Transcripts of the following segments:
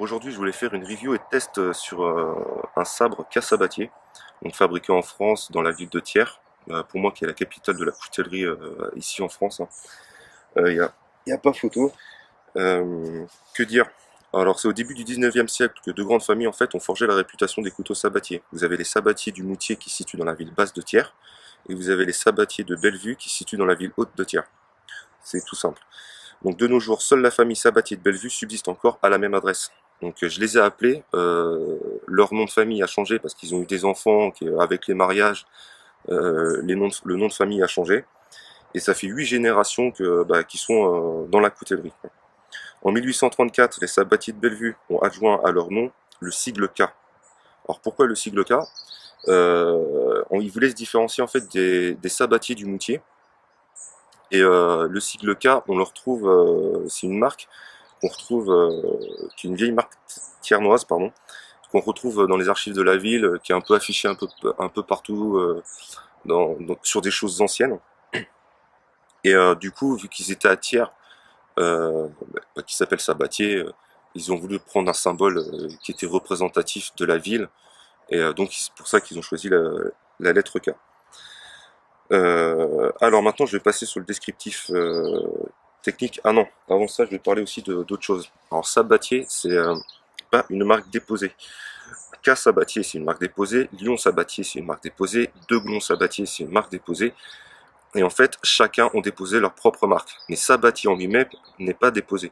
Alors aujourd'hui, je voulais faire une review et test sur un sabre K-Sabatier, donc fabriqué en France, dans la ville de Thiers, pour moi qui est la capitale de la coutellerie ici en France, hein. Y a pas photo. Que dire? Alors c'est au début du 19e siècle que deux grandes familles en fait ont forgé la réputation des couteaux sabatiers. Vous avez les sabatiers du Moutier qui se situent dans la ville basse de Thiers, et vous avez les sabatiers de Bellevue qui se situent dans la ville haute de Thiers. C'est tout simple. Donc de nos jours, seule la famille Sabatier de Bellevue subsiste encore à la même adresse. Donc je les ai appelés, leur nom de famille a changé parce qu'ils ont eu des enfants, avec les mariages, le nom de famille a changé. Et ça fait 8 générations qui sont dans la coutellerie, quoi. En 1834, les Sabatiers de Bellevue ont adjoint à leur nom le sigle K. Alors pourquoi le sigle K? Ils voulaient se différencier en fait des Sabatiers du Moutier. Et le sigle K, on le retrouve, c'est une marque qu'on retrouve, qui est une vieille marque thiernoise, pardon, qu'on retrouve dans les archives de la ville, qui est un peu affichée un peu partout sur des choses anciennes. Et du coup, vu qu'ils étaient à Thiers, qui s'appelle Sabatier, ils ont voulu prendre un symbole qui était représentatif de la ville, et donc c'est pour ça qu'ils ont choisi la lettre K. Alors maintenant, je vais passer sur le descriptif technique. Ah non, avant ça, je vais parler aussi d'autre chose. Alors Sabatier, c'est pas une marque déposée. K Sabatier, c'est une marque déposée. Lion Sabatier, c'est une marque déposée. Deglon Sabatier, c'est une marque déposée. Et en fait, chacun ont déposé leur propre marque. Mais Sabatier en lui-même n'est pas déposé.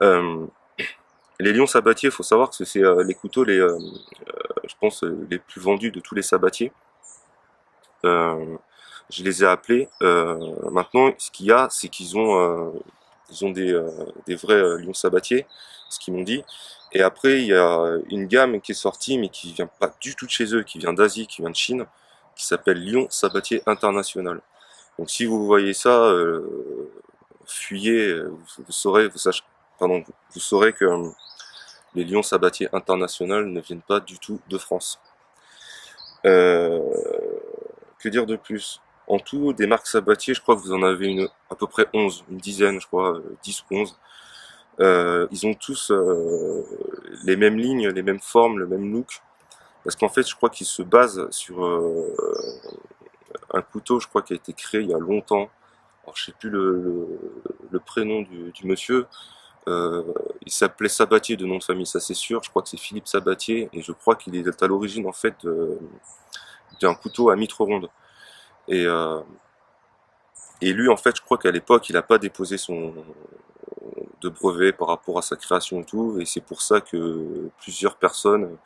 Les lions sabatiers, il faut savoir que c'est les couteaux, je pense, les plus vendus de tous les sabatiers. Je les ai appelés. Maintenant, ce qu'il y a, c'est ils ont des vrais lions sabatiers, ce qu'ils m'ont dit. Et après, il y a une gamme qui est sortie, mais qui vient pas du tout de chez eux, qui vient d'Asie, qui vient de Chine, qui s'appelle Lion Sabatier International. Donc, si vous voyez ça, fuyez, vous saurez, vous saurez que les lions sabatiers internationaux ne viennent pas du tout de France. Que dire de plus? En tout, des marques Sabatier, je crois que vous en avez à peu près 11, une dizaine, je crois, 10 ou 11. Ils ont tous les mêmes lignes, les mêmes formes, le même look. Parce qu'en fait, je crois qu'ils se basent sur un couteau, je crois, qui a été créé il y a longtemps. Alors, je sais plus le prénom du monsieur. Il s'appelait Sabatier de nom de famille, ça c'est sûr. Je crois que c'est Philippe Sabatier. Et je crois qu'il est à l'origine, en fait, d'un couteau à mitre ronde. Et, euh, et lui, en fait, je crois qu'à l'époque, il n'a pas déposé de brevet par rapport à sa création et tout. Et c'est pour ça que plusieurs personnes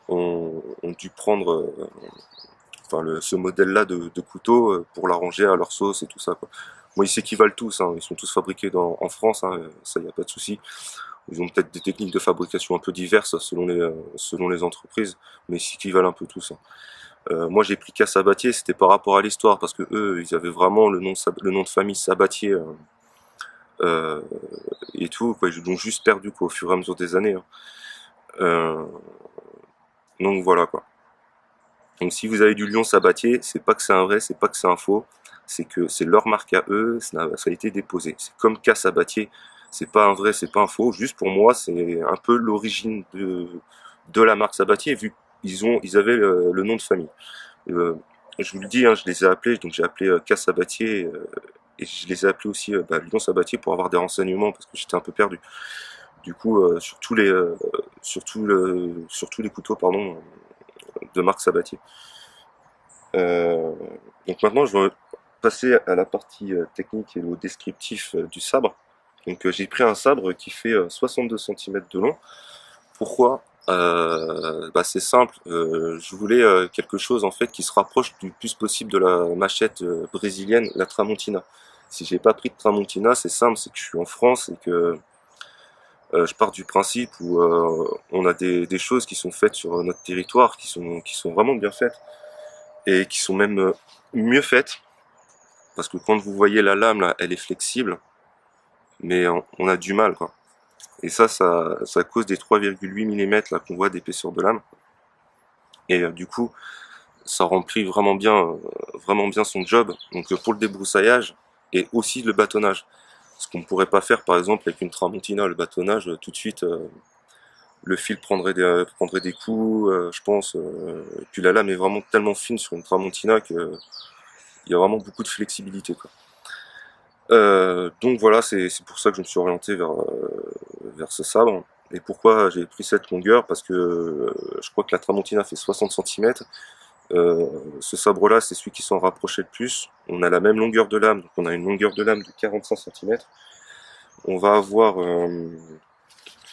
ont dû prendre ce modèle-là de couteau pour l'arranger à leur sauce et tout ça, quoi. Bon, ils s'équivalent tous, hein, ils sont tous fabriqués en France, hein, ça y a pas de souci. Ils ont peut-être des techniques de fabrication un peu diverses selon les entreprises, mais ils s'équivalent un peu tous, hein. Moi j'ai pris qu'à Sabatier, c'était par rapport à l'histoire, parce que eux, ils avaient vraiment le nom de famille Sabatier euh, et tout, quoi. Ils l'ont juste perdu, quoi, au fur et à mesure des années, hein. Euh, donc voilà, quoi. Donc si vous avez du lion sabatier, c'est pas que c'est un vrai, c'est pas que c'est un faux, c'est que c'est leur marque à eux, ça a été déposé. C'est comme K Sabatier, c'est pas un vrai, c'est pas un faux. Juste pour moi, c'est un peu l'origine de la marque Sabatier, vu qu'ils avaient le nom de famille. Je vous le dis, hein, je les ai appelés, donc j'ai appelé K Sabatier, et je les ai appelés aussi Lion Sabatier pour avoir des renseignements, parce que j'étais un peu perdu. Du coup, sur tous les couteaux, pardon, de marque Sabatier. Euh, donc maintenant, je vais passer à la partie technique et au descriptif du sabre. Donc j'ai pris un sabre qui fait 62 cm de long. Pourquoi? C'est simple. Je voulais quelque chose en fait qui se rapproche du plus possible de la machette brésilienne, la Tramontina. Si j'ai pas pris de Tramontina, c'est simple, c'est que je suis en France et que je pars du principe où on a des choses qui sont faites sur notre territoire, qui sont vraiment bien faites et qui sont même mieux faites, parce que quand vous voyez la lame là, elle est flexible, mais on a du mal, quoi. Et ça cause des 3,8 mm là qu'on voit d'épaisseur de lame. Et du coup, ça remplit vraiment bien son job. Donc pour le débroussaillage et aussi le bâtonnage. Ce qu'on ne pourrait pas faire par exemple avec une Tramontina, le bâtonnage tout de suite, le fil prendrait des coups, je pense. Et puis la lame est vraiment tellement fine sur une Tramontina que il y a vraiment beaucoup de flexibilité, quoi. Donc voilà, c'est pour ça que je me suis orienté vers ce sabre. Et pourquoi j'ai pris cette longueur? Parce que je crois que la Tramontina fait 60 cm. Ce sabre-là, c'est celui qui s'en rapprochait le plus. On a la même longueur de lame, donc on a une longueur de lame de 45 cm. On va avoir...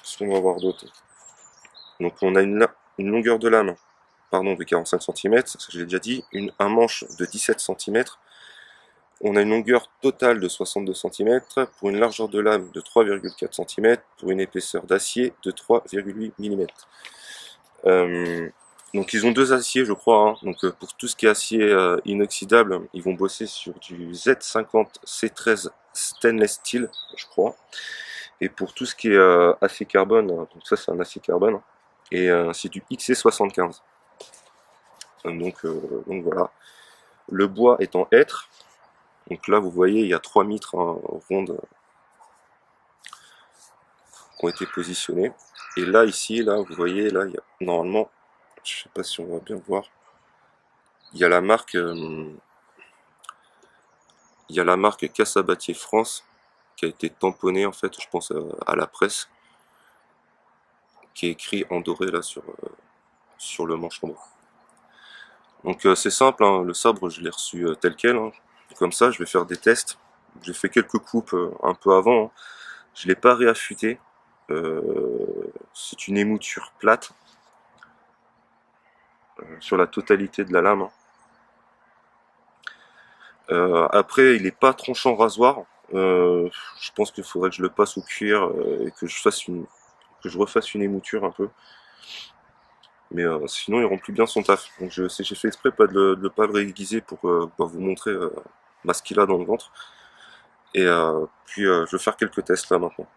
ce qu'on va avoir d'autre. Donc on a une longueur de lame, pardon, de 45 cm, ça je l'ai déjà dit, un manche de 17 cm. On a une longueur totale de 62 cm pour une largeur de lame de 3,4 cm pour une épaisseur d'acier de 3,8 mm. Donc ils ont deux aciers, je crois, hein. Donc pour tout ce qui est acier inoxydable, ils vont bosser sur du Z50 C13 stainless steel, je crois. Et pour tout ce qui est acier carbone, donc ça c'est un acier carbone, et c'est du XC75. Donc voilà. Le bois est en hêtre. Donc là vous voyez il y a 3 mitres rondes qui ont été positionnées. Et là ici, là vous voyez, là il y a normalement, je sais pas si on va bien voir, il y a la marque Cassabatier France qui a été tamponnée en fait, je pense à la presse, qui est écrit en doré là sur le manche en bas. Donc c'est simple, hein, le sabre je l'ai reçu tel quel, hein. Comme ça je vais faire des tests. J'ai fait quelques coupes un peu avant, hein. Je l'ai pas réaffûté. C'est une émouture plate sur la totalité de la lame, hein. Après il est pas tranchant rasoir. Je pense qu'il faudrait que je le passe au cuir et que je refasse une émouture un peu. Mais sinon il remplit bien son taf. Donc j'ai fait exprès de pas le réaiguiser pour vous montrer ce qu'il a dans le ventre. Et puis je vais faire quelques tests là maintenant.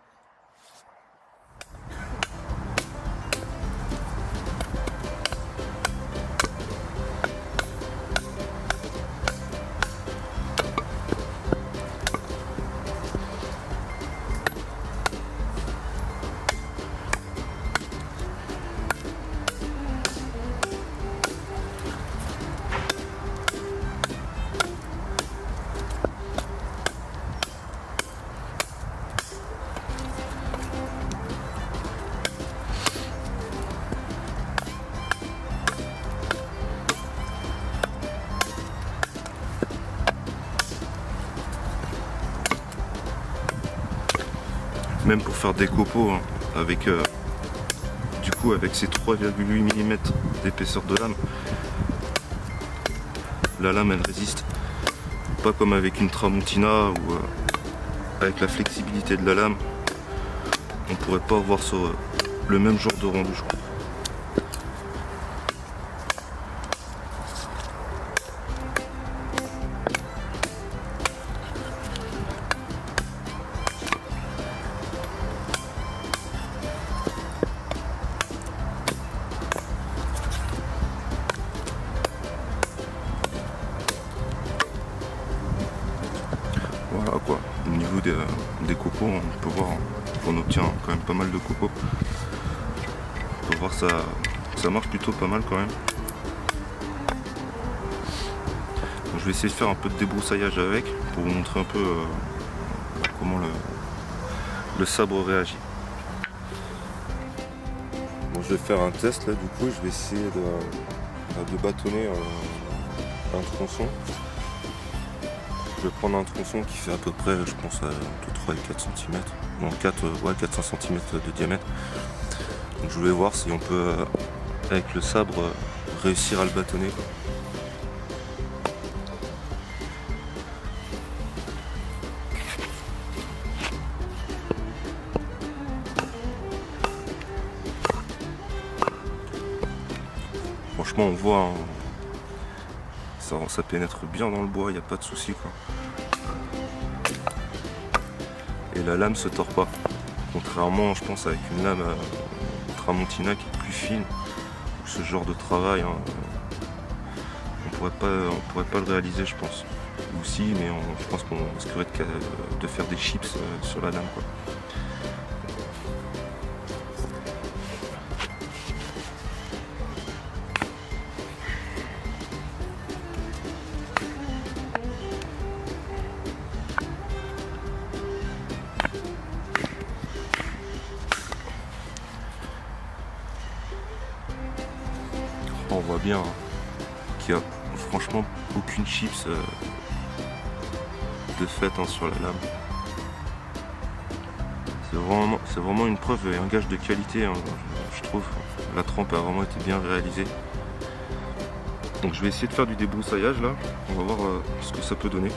Même pour faire des copeaux, hein, avec avec ces 3,8 mm d'épaisseur de lame, la lame elle résiste. Pas comme avec une Tramontina ou avec la flexibilité de la lame, on pourrait pas avoir le même genre de rendu, je crois. Voilà quoi, au niveau des copeaux, on peut voir qu'on obtient quand même pas mal de copeaux. On peut voir ça marche plutôt pas mal quand même. Donc, je vais essayer de faire un peu de débroussaillage avec pour vous montrer un peu comment le sabre réagit. Bon, je vais faire un test là, du coup je vais essayer de bâtonner un tronçon. Je vais prendre un tronçon qui fait à peu près, je pense, entre 3 et 4 cm. Non, 4-5 cm de diamètre. Donc je vais voir si on peut, avec le sabre, réussir à le bâtonner, quoi. Franchement, on voit, hein, ça pénètre bien dans le bois, il n'y a pas de souci, quoi. Et la lame se tord pas. Contrairement, je pense, avec une lame Tramontina qui est plus fine, ce genre de travail, hein, on pourrait pas le réaliser, je pense. Ou si, mais je pense qu'on risquerait de faire des chips sur la lame, quoi. bien hein, qu'il y a franchement aucune chips de fait hein, sur la lame. C'est vraiment une preuve et un gage de qualité hein, je trouve. La trempe a vraiment été bien réalisée. Donc je vais essayer de faire du débroussaillage là, on va voir ce que ça peut donner.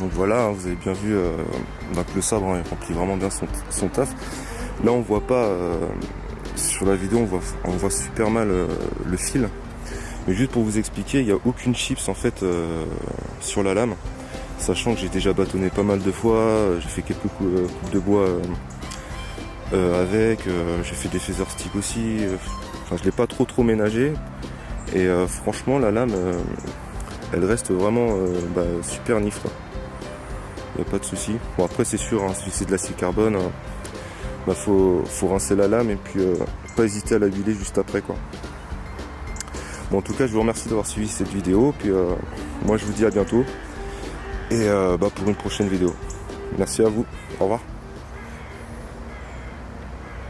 Donc voilà, hein, vous avez bien vu que le sabre hein, il remplit vraiment bien son taf. Là on voit pas, sur la vidéo on voit super mal le fil. Mais juste pour vous expliquer, il n'y a aucune chips en fait sur la lame. Sachant que j'ai déjà bâtonné pas mal de fois, j'ai fait quelques coupes de bois avec, j'ai fait des feather sticks aussi. Enfin je l'ai pas trop ménagé. Et franchement la lame elle reste vraiment super nif quoi. Il n'y a pas de souci. Bon après c'est sûr, hein, si c'est de l'acier carbone, faut rincer la lame et puis pas hésiter à la huiler juste après quoi. Bon en tout cas je vous remercie d'avoir suivi cette vidéo, puis moi je vous dis à bientôt et pour une prochaine vidéo. Merci à vous, au revoir.